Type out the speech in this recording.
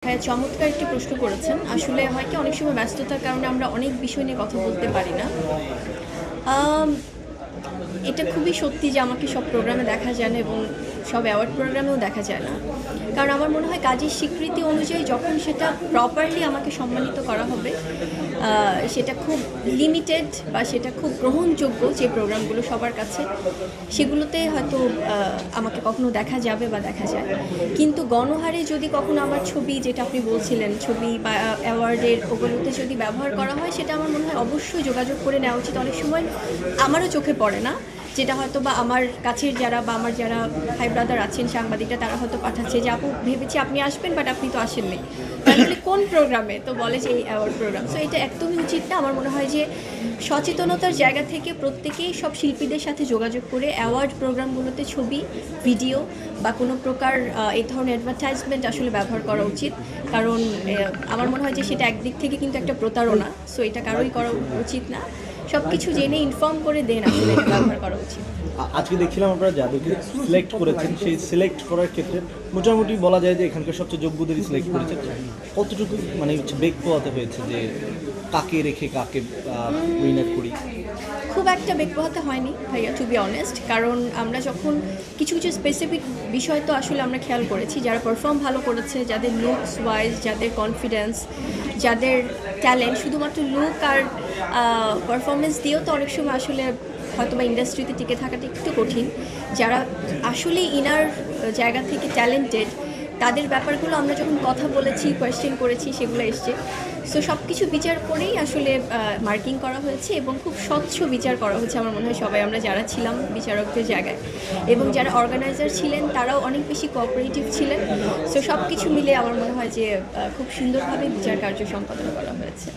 হ্যাঁ, চমৎকার একটি প্রশ্ন করেছেন। আসলে হয় কি অনেক সময় ব্যস্ততার কারণে আমরা অনেক বিষয় নিয়ে কথা বলতে পারি না। আম এটা খুবই সত্যি যে আমাকে সব প্রোগ্রামে দেখা যায় না এবং সব অ্যাওয়ার্ড প্রোগ্রামেও দেখা যায় না। কারণ আমার মনে হয় কাজের স্বীকৃতি অনুযায়ী যখন সেটা প্রপারলি আমাকে সম্মানিত করা হবে, সেটা খুব লিমিটেড বা সেটা খুব গ্রহণযোগ্য যে প্রোগ্রামগুলো সবার কাছে, সেগুলোতে হয়তো আমাকে কখনো দেখা যাবে বা দেখা যায়। কিন্তু গণহারে যদি কখনো আমার ছবি, যেটা আপনি বলছিলেন, ছবি বা অ্যাওয়ার্ডের ওগুলোতে যদি ব্যবহার করা হয়, সেটা আমার মনে হয় অবশ্যই যোগাযোগ করে নেওয়া উচিত। অনেক সময় আমারও চোখে পড়ে না, যেটা হয়তো বা আমার কাছের যারা বা আমার যারা ভাই ব্রাদার আছেন সাংবাদিকরা, তারা হয়তো পাঠাচ্ছে যে আপু ভেবেছি আপনি আসবেন, বাট আপনি তো আসেননি। তাহলে কোন প্রোগ্রামে? তো বলে যে এই অ্যাওয়ার্ড প্রোগ্রাম। সো এটা একদমই উচিত না। আমার মনে হয় যে সচেতনতার জায়গা থেকে প্রত্যেকেই সব শিল্পীদের সাথে যোগাযোগ করে অ্যাওয়ার্ড প্রোগ্রামগুলোতে ছবি, ভিডিও বা কোনো প্রকার এই ধরনের অ্যাডভার্টাইজমেন্ট আসলে ব্যবহার করা উচিত। কারণ আমার মনে হয় যে সেটা একদিক থেকে কিন্তু একটা প্রতারণা। সো এটা কারোই করা উচিত না। সব কিছু জেনে ইনফর্ম করে দেন আসলে এটা ব্যবহার করা উচিত। আজকে দেখছিলাম আপনারা যাদেরকে সিলেক্ট করেছেন, সেই সিলেক্ট করার ক্ষেত্রে মোটামুটি বলা যায় যে এখানকার সবচেয়ে যোগ্যদেরই সিলেক্ট করেছেন। কতটুকু মানে বেগ পোহাতে হয়েছে যে কাকে রেখে কাকে উইনার করি? খুব একটা বেগ পোহাতে হয়নি ভাইয়া, টু বি অনেস্ট। কারণ আমরা যখন কিছু কিছু স্পেসিফিক বিষয় তো আসলে আমরা খেয়াল করেছি, যারা পারফর্ম ভালো করেছে, যাদের লুকস ওয়াইজ, যাদের কনফিডেন্স, যাদের ট্যালেন্ট, শুধুমাত্র লুক আর পারফরমেন্স দিয়েও তো অনেক সময় আসলে হয়তো বা ইন্ডাস্ট্রিতে টিকে থাকাটা একটু কঠিন। যারা আসলে ইনার জায়গা থেকে ট্যালেন্টেড, তাদের ব্যাপারগুলো আমরা যখন কথা বলেছি, কোয়েশ্চেন করেছি, সেগুলো এসছে। সো সব কিছু বিচার করেই আসলে মার্কিং করা হয়েছে এবং খুব স্বচ্ছ বিচার করা হয়েছে আমার মনে হয়। সবাই আমরা যারা ছিলাম বিচারকদের জায়গায় এবং যারা অর্গানাইজার ছিলেন, তারাও অনেক বেশি কোঅপারেটিভ ছিলেন। সো সব কিছু মিলে আমার মনে হয় যে খুব সুন্দরভাবে বিচার কার্য সম্পাদন করা হয়েছে।